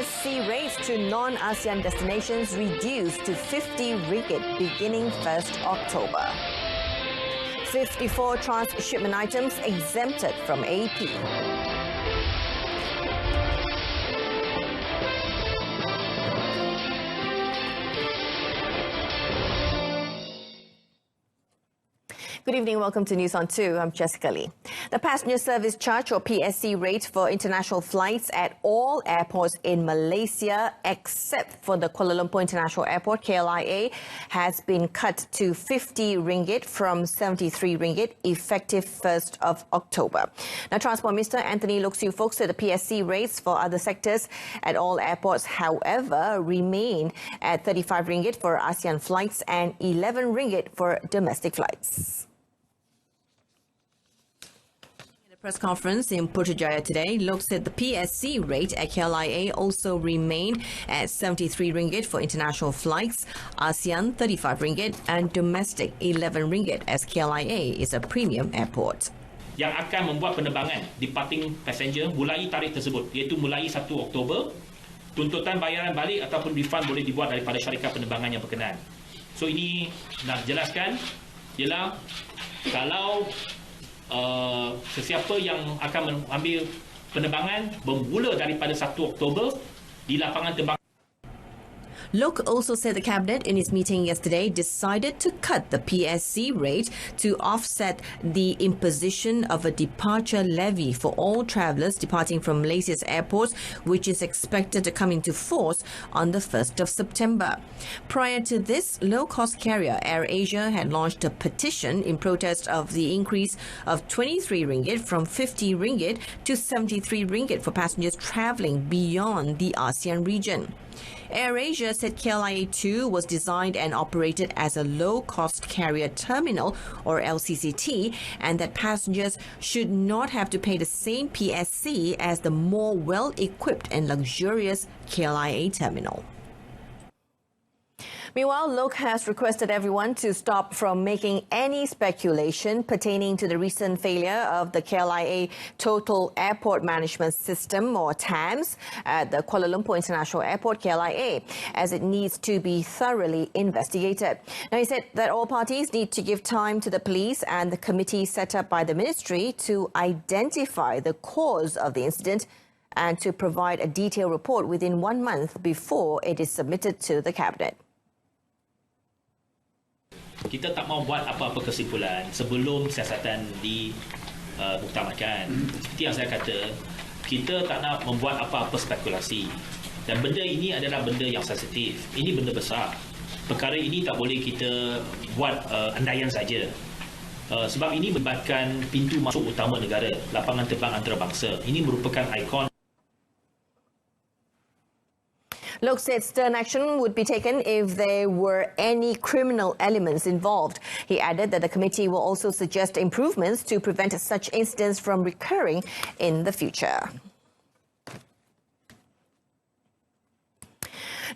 PSC rates to non-ASEAN destinations reduced to 50 ringgit beginning 1st October. 54 transshipment items exempted from AP. Good evening, welcome to News on 2. I'm Jessica Lee. The passenger service charge or PSC rate for international flights at all airports in Malaysia except for the Kuala Lumpur International Airport, KLIA, has been cut to 50 ringgit from 73 ringgit effective 1st of October. Now, Transport Minister Anthony Loke Siew Fook said the PSC rates for other sectors at all airports, however, remain at 35 ringgit for ASEAN flights and 11 ringgit for domestic flights. Press conference in Putrajaya today, Loke said the PSC rate at KLIA also remained at 73 ringgit for international flights, ASEAN 35 ringgit and domestic 11 ringgit as KLIA is a premium airport. Yang akan membuat penerbangan departing passenger mulai tarikh tersebut iaitu mulai 1 Oktober, tuntutan bayaran balik ataupun refund boleh dibuat daripada syarikat penerbangan yang berkenaan. So ini nak jelaskan ialah kalau sesiapa yang akan mengambil penerbangan bermula daripada 1 Oktober di lapangan terbang. Loke also said the cabinet in its meeting yesterday decided to cut the PSC rate to offset the imposition of a departure levy for all travellers departing from Malaysia's airports, which is expected to come into force on the 1st of September. Prior to this, low-cost carrier AirAsia had launched a petition in protest of the increase of 23 ringgit from 50 ringgit to 73 ringgit for passengers travelling beyond the ASEAN region. AirAsia said KLIA-2 was designed and operated as a low-cost carrier terminal, or LCCT, and that passengers should not have to pay the same PSC as the more well-equipped and luxurious KLIA terminal. Meanwhile, Loke has requested everyone to stop from making any speculation pertaining to the recent failure of the KLIA Total Airport Management System, or TAMS, at the Kuala Lumpur International Airport, KLIA, as it needs to be thoroughly investigated. Now, he said that all parties need to give time to the police and the committee set up by the ministry to identify the cause of the incident and to provide a detailed report within 1 month before it is submitted to the cabinet. Kita tak mau buat apa-apa kesimpulan sebelum siasatan dimuktamadkan. Seperti yang saya kata, kita tak nak membuat apa-apa spekulasi. Dan benda ini adalah benda yang sensitif. Ini benda besar. Perkara ini tak boleh kita buat andaian saja. Sebab ini melibatkan pintu masuk utama negara, lapangan terbang antarabangsa. Ini merupakan ikon. Loke said stern action would be taken if there were any criminal elements involved. He added that the committee will also suggest improvements to prevent such incidents from recurring in the future.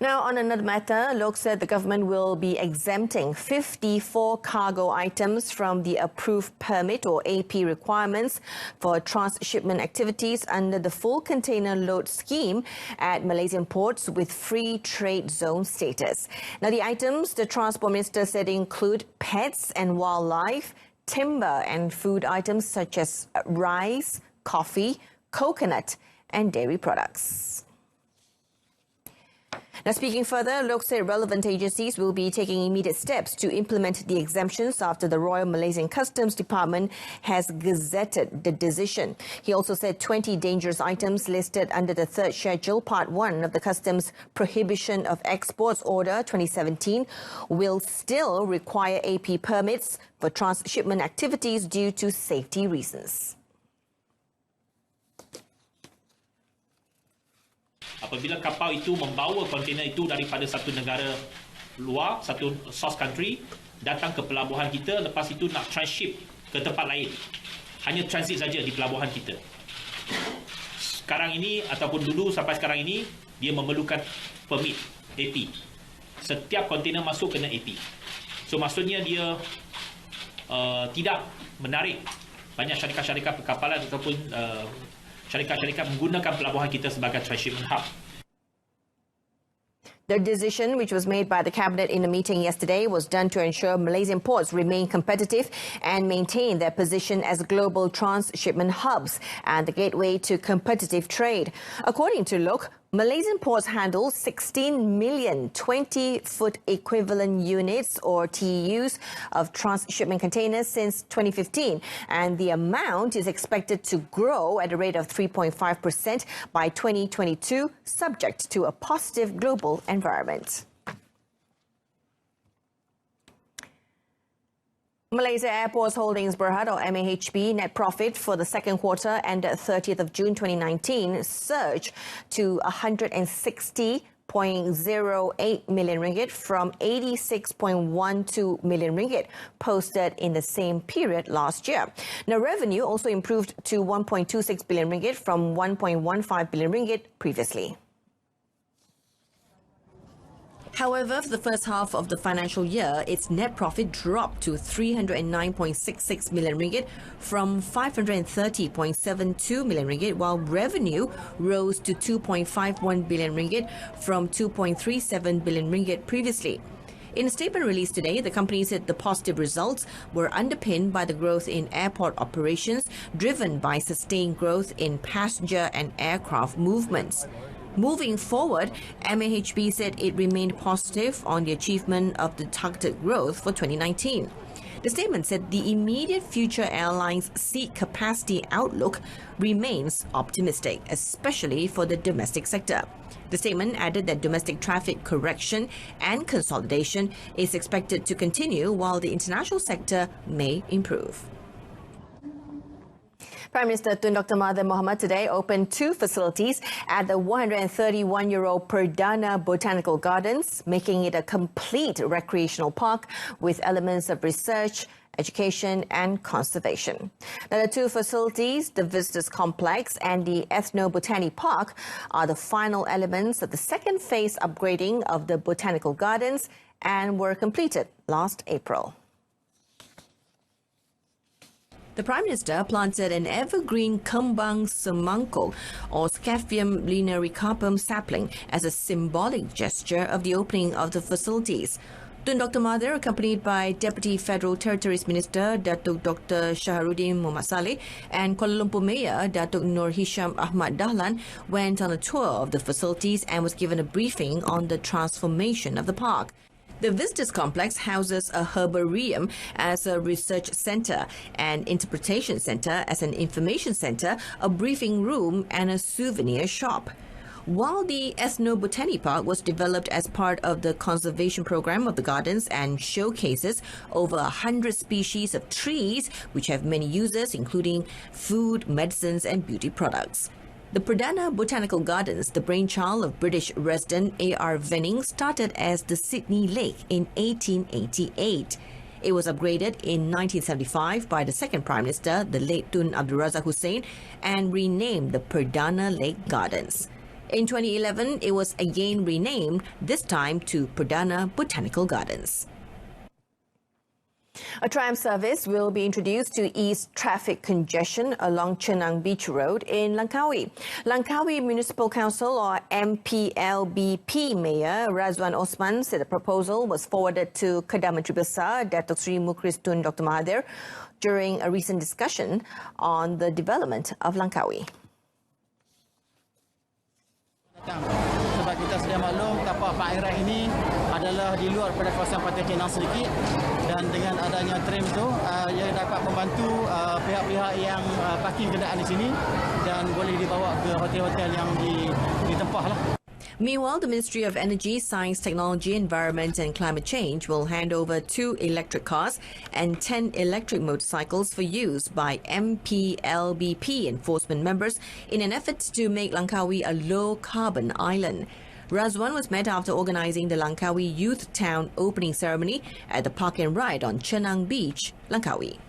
Now, on another matter, Loke said the government will be exempting 54 cargo items from the approved permit or AP requirements for transshipment activities under the full container load scheme at Malaysian ports with free trade zone status. Now, the items, the Transport Minister said, include pets and wildlife, timber and food items such as rice, coffee, coconut and dairy products. Now, speaking further, Loke said relevant agencies will be taking immediate steps to implement the exemptions after the Royal Malaysian Customs Department has gazetted the decision. He also said 20 dangerous items listed under the third schedule, Part 1 of the Customs Prohibition of Exports Order 2017 will still require AP permits for transshipment activities due to safety reasons. Apabila kapal itu membawa kontena itu daripada satu negara luar, satu source country, datang ke pelabuhan kita, lepas itu nak transship ke tempat lain. Hanya transit saja di pelabuhan kita. Sekarang ini ataupun dulu sampai sekarang ini, dia memerlukan permit AP. Setiap kontena masuk kena AP. So maksudnya dia tidak menarik banyak syarikat-syarikat perkapalan ataupun syarikat-syarikat menggunakan pelabuhan kita sebagai transshipment hub. The decision, which was made by the cabinet in a meeting yesterday, was done to ensure Malaysian ports remain competitive and maintain their position as global transshipment hubs and the gateway to competitive trade. According to Look, Malaysian ports handle 16 million 20-foot equivalent units or TEUs of transshipment containers since 2015, and the amount is expected to grow at a rate of 3.5% by 2022, subject to a positive global environment. Malaysia Airports Holdings Berhad, or MAHB, net profit for the second quarter ended 30th of June 2019 surged to 160.08 million ringgit from 86.12 million ringgit posted in the same period last year. Now, revenue also improved to 1.26 billion ringgit from 1.15 billion ringgit previously. However, for the first half of the financial year, its net profit dropped to 309.66 million ringgit from 530.72 million ringgit, while revenue rose to 2.51 billion ringgit from 2.37 billion ringgit previously. In a statement released today, the company said the positive results were underpinned by the growth in airport operations, driven by sustained growth in passenger and aircraft movements. Moving forward, MAHB said it remained positive on the achievement of the targeted growth for 2019. The statement said the immediate future airlines' seat capacity outlook remains optimistic, especially for the domestic sector. The statement added that domestic traffic correction and consolidation is expected to continue while the international sector may improve. Prime Minister Tun Dr. Mahathir Mohamad today opened two facilities at the 131-year-old Perdana Botanical Gardens, making it a complete recreational park with elements of research, education and conservation. Now, the two facilities, the Visitors Complex and the Ethno-Botany Park, are the final elements of the second phase upgrading of the Botanical Gardens and were completed last April. The Prime Minister planted an evergreen kembang semangkuk or Scaphium linearicarpum sapling as a symbolic gesture of the opening of the facilities. Tun Dr. Mahathir, accompanied by Deputy Federal Territories Minister Datuk Dr. Shahrudin Muhammad Saleh and Kuala Lumpur Mayor Datuk Nur Hisham Ahmad Dahlan, went on a tour of the facilities and was given a briefing on the transformation of the park. The Visitors Complex houses a herbarium as a research centre, an interpretation centre as an information centre, a briefing room and a souvenir shop. While the Ethno-Botany Park was developed as part of the conservation program of the gardens and showcases over 100 species of trees, which have many uses including food, medicines and beauty products. The Perdana Botanical Gardens, the brainchild of British resident A.R. Venning, started as the Sydney Lake in 1888. It was upgraded in 1975 by the second Prime Minister, the late Tun Abdul Razak Hussain, and renamed the Perdana Lake Gardens. In 2011, it was again renamed, this time to Perdana Botanical Gardens. A tram service will be introduced to ease traffic congestion along Chenang Beach Road in Langkawi. Langkawi Municipal Council, or MPLBP Mayor Razwan Osman, said the proposal was forwarded to Kedai Menteri Besar Datuk Seri Mukhris Tun Dr. Mahathir during a recent discussion on the development of Langkawi. Sebab kita sedia maklum tapak perairan ini adalah di luar pada kawasan Pantai Chenang sedikit, dan dengan adanya tram itu ia dapat membantu pihak-pihak yang parking kenderaan di sini dan boleh dibawa ke hotel-hotel yang ditempah lah. Meanwhile, the Ministry of Energy, Science, Technology, Environment and Climate Change will hand over 2 electric cars and 10 electric motorcycles for use by MPLBP enforcement members in an effort to make Langkawi a low-carbon island. Razwan was met after organising the Langkawi Youth Town opening ceremony at the Park and Ride on Chenang Beach, Langkawi.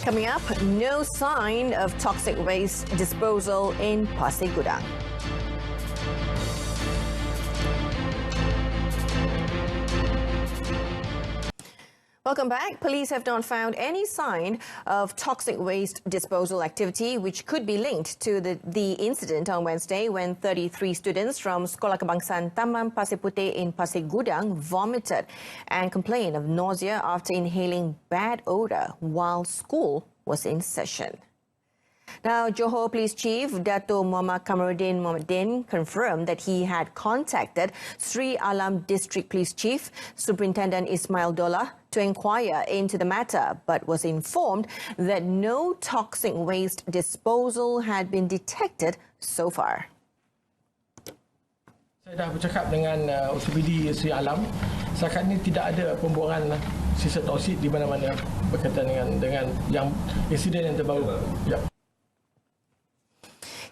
Coming up, no sign of toxic waste disposal in Pasir Gudang. Welcome back. Police have not found any sign of toxic waste disposal activity which could be linked to the incident on Wednesday when 33 students from Sekolah Kebangsaan Taman Pasir Puteh in Pasir Gudang vomited and complained of nausea after inhaling bad odour while school was in session. Now, Johor Police Chief Dato Muhammad Kamaruddin Muhammadin confirmed that he had contacted Sri Alam District Police Chief Superintendent Ismail Dollah to inquire into the matter, but was informed that no toxic waste disposal had been detected so far. Saya dah bercakap dengan OCPD Sri Alam. Setakat ini tidak ada pembuangan sisa toksik di mana-mana berkaitan dengan yang insiden yang terbaru. Ya.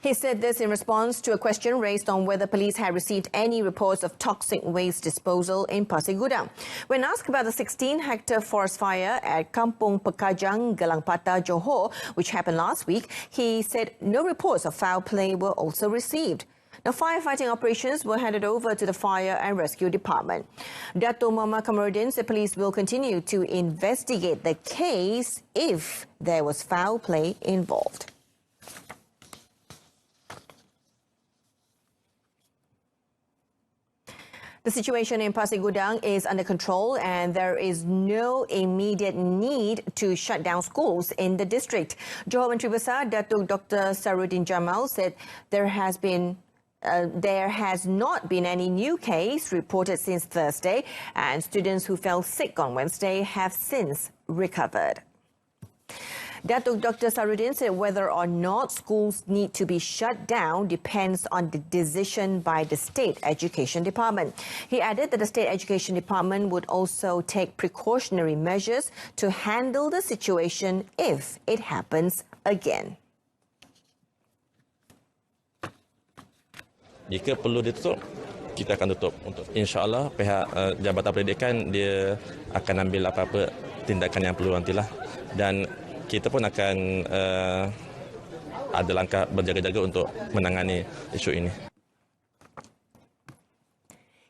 He said this in response to a question raised on whether police had received any reports of toxic waste disposal in Pasir Gudang. When asked about the 16-hectare forest fire at Kampung Pekajang, Gelang Patah, Johor, which happened last week, he said no reports of foul play were also received. Now, firefighting operations were handed over to the Fire and Rescue Department. Dato Muhammad Kamaruddin said police will continue to investigate the case if there was foul play involved. The situation in Pasir Gudang is under control and there is no immediate need to shut down schools in the district. Johor Menteri Besar Datuk Dr. Sarudin Jamal said there has not been any new case reported since Thursday, and students who fell sick on Wednesday have since recovered. Datuk Dr. Sarudin said whether or not schools need to be shut down depends on the decision by the State Education Department. He added that the State Education Department would also take precautionary measures to handle the situation if it happens again. Jika perlu ditutup, kita akan tutup. InsyaAllah pihak Jabatan Pendidikan dia akan ambil apa-apa tindakan yang perlu nantilah. Dan kita pun akan ada langkah berjaga-jaga untuk menangani isu ini.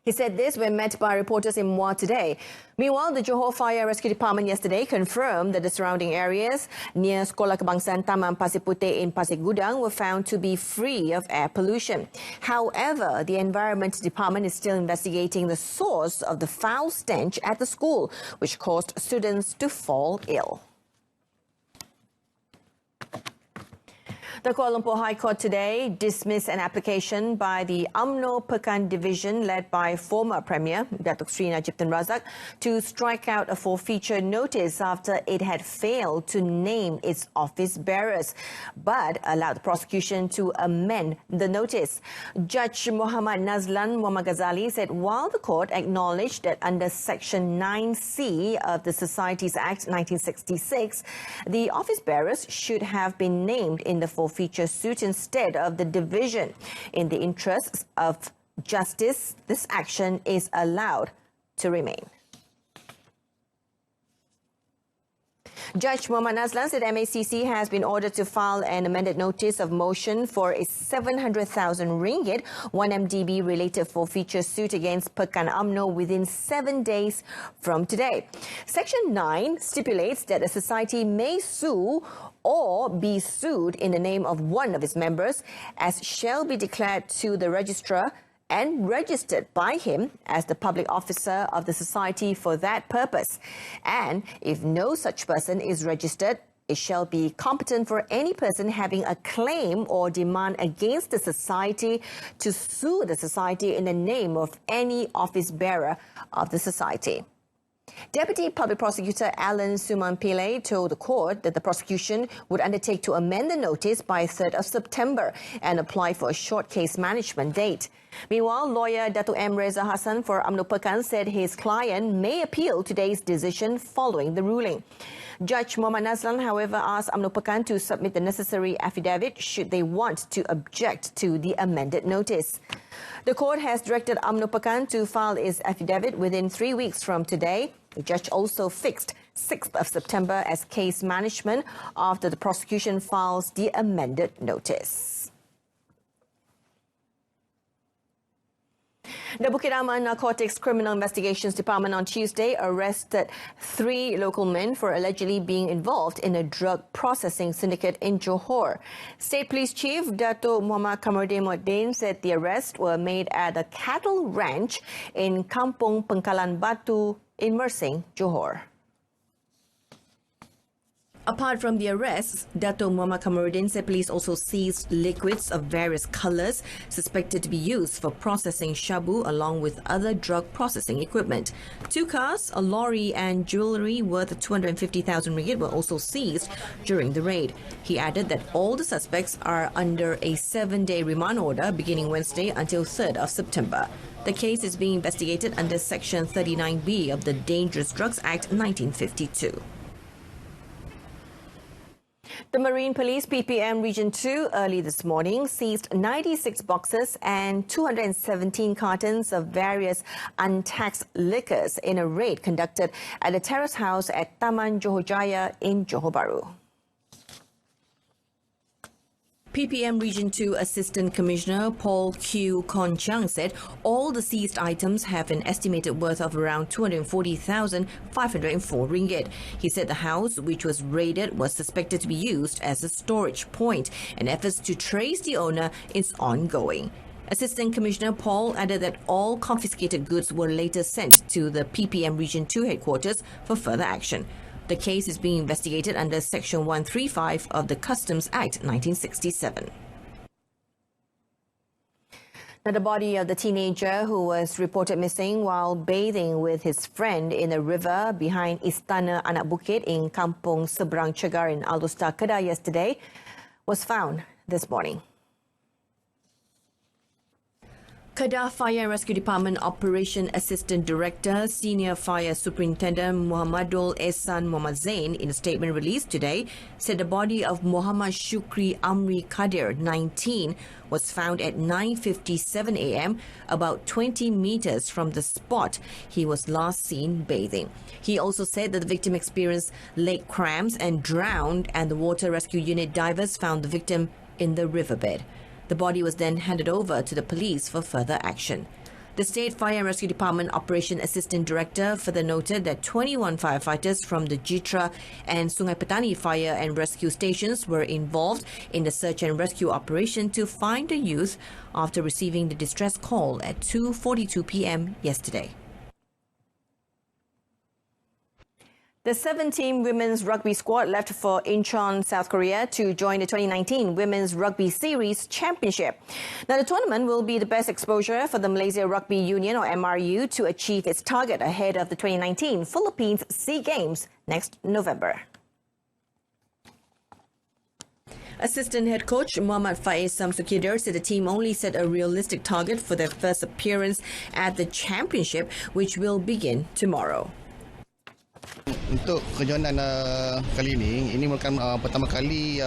He said this when met by reporters in Muar today. Meanwhile, the Johor Fire Rescue Department yesterday confirmed that the surrounding areas near Sekolah Kebangsaan Taman Pasir Puteh in Pasir Gudang were found to be free of air pollution. However, the Environment Department is still investigating the source of the foul stench at the school, which caused students to fall ill. The Kuala Lumpur High Court today dismissed an application by the UMNO Pekan Division led by former Premier Datuk Sri Najib Tun Razak to strike out a forfeiture notice after it had failed to name its office bearers, but allowed the prosecution to amend the notice. Judge Muhammad Nazlan Muhammad Ghazali said while the court acknowledged that under Section 9C of the Societies Act 1966, the office bearers should have been named in the forfeiture suit instead of the division. In the interests of justice, this action is allowed to remain. Judge Muhammad Nazlan said MACC has been ordered to file an amended notice of motion for a 700,000 ringgit 1MDB related forfeiture suit against Pekan UMNO within 7 days from today. Section 9 stipulates that a society may sue or be sued in the name of one of its members, as shall be declared to the registrar and registered by him as the public officer of the society for that purpose. And if no such person is registered, it shall be competent for any person having a claim or demand against the society to sue the society in the name of any office bearer of the society. Deputy Public Prosecutor Alan Suman Pillay told the court that the prosecution would undertake to amend the notice by 3rd of September and apply for a short case management date. Meanwhile, lawyer Datuk M. Reza Hassan for UMNO Pekan said his client may appeal today's decision following the ruling. Judge Muhammad Nazlan, however, asked UMNO Pekan to submit the necessary affidavit should they want to object to the amended notice. The court has directed UMNO Pekan to file its affidavit within 3 weeks from today. The judge also fixed 6th of September as case management after the prosecution files the amended notice. The Bukit Aman Narcotics Criminal Investigations Department on Tuesday arrested 3 local men for allegedly being involved in a drug processing syndicate in Johor. State Police Chief Dato' Muhammad Kamarudin Muddin said the arrests were made at a cattle ranch in Kampung Pengkalan Batu in Mersing, Johor. Apart from the arrests, Dato' Muhammad Kamarudin said police also seized liquids of various colours suspected to be used for processing shabu along with other drug processing equipment. 2 cars, a lorry and jewellery worth 250,000 ringgit were also seized during the raid. He added that all the suspects are under a 7-day remand order beginning Wednesday until 3rd of September. The case is being investigated under Section 39B of the Dangerous Drugs Act 1952. The Marine Police PPM Region 2 early this morning seized 96 boxes and 217 cartons of various untaxed liquors in a raid conducted at a terrace house at Taman Johor Jaya in Johor Bahru. PPM Region 2 Assistant Commissioner Paul Q. Konchang said all the seized items have an estimated worth of around 240,504 ringgit. He said the house, which was raided, was suspected to be used as a storage point, and efforts to trace the owner is ongoing. Assistant Commissioner Paul added that all confiscated goods were later sent to the PPM Region 2 headquarters for further action. The case is being investigated under Section 135 of the Customs Act 1967. Now, the body of the teenager who was reported missing while bathing with his friend in a river behind Istana Anak Bukit in Kampung Seberang Cegar in Aldusta, Kedah yesterday was found this morning. Kedah Fire and Rescue Department Operation Assistant Director, Senior Fire Superintendent Muhammadul Ehsan Muhammad Zain, in a statement released today, said the body of Muhammad Shukri Amri Kadir, 19, was found at 9:57 a.m., about 20 meters from the spot he was last seen bathing. He also said that the victim experienced leg cramps and drowned, and the Water Rescue Unit divers found the victim in the riverbed. The body was then handed over to the police for further action. The State Fire and Rescue Department Operation Assistant Director further noted that 21 firefighters from the Jitra and Sungai Petani Fire and Rescue stations were involved in the search and rescue operation to find the youth after receiving the distress call at 2:42 p.m. yesterday. The 7-team women's rugby squad left for Incheon, South Korea to join the 2019 Women's Rugby Series Championship. Now, the tournament will be the best exposure for the Malaysia Rugby Union, or MRU, to achieve its target ahead of the 2019 Philippines SEA Games next November. Assistant head coach Muhammad Faiz Samsukidar said the team only set a realistic target for their first appearance at the championship, which will begin tomorrow. Untuk kejohanan kali ini merupakan pertama kali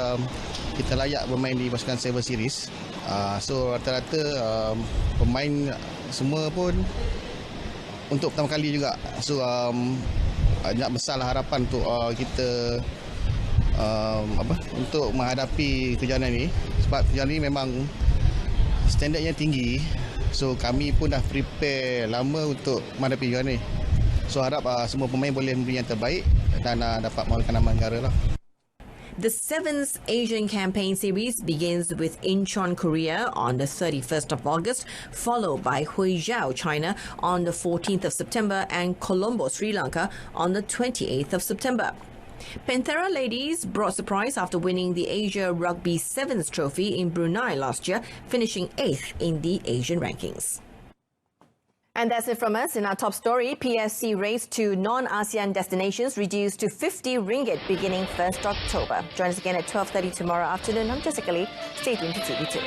kita layak bermain di pasukan Silver Series. So rata-rata pemain semua pun untuk pertama kali juga. So banyak besarlah harapan untuk kita untuk menghadapi kejohanan ini. Sebab kejohanan ini memang standardnya tinggi. So kami pun dah prepare lama untuk menghadapi kejohanan ini. So harap semua pemain boleh memberi yang terbaik dan dapat mengharumkan nama negara lah. The 7th Asian Campaign Series begins with Incheon, Korea on the 31st of August, followed by Huizhou, China on the 14th of September and Colombo, Sri Lanka on the 28th of September. Panthera ladies brought surprise after winning the Asia Rugby Sevens trophy in Brunei last year, finishing 8th in the Asian rankings. And that's it from us in our top story. PSC rates to non-ASEAN destinations reduced to 50 ringgit beginning 1st October. Join us again at 12:30 tomorrow afternoon. I'm Jessica Lee. Stay tuned to TV2.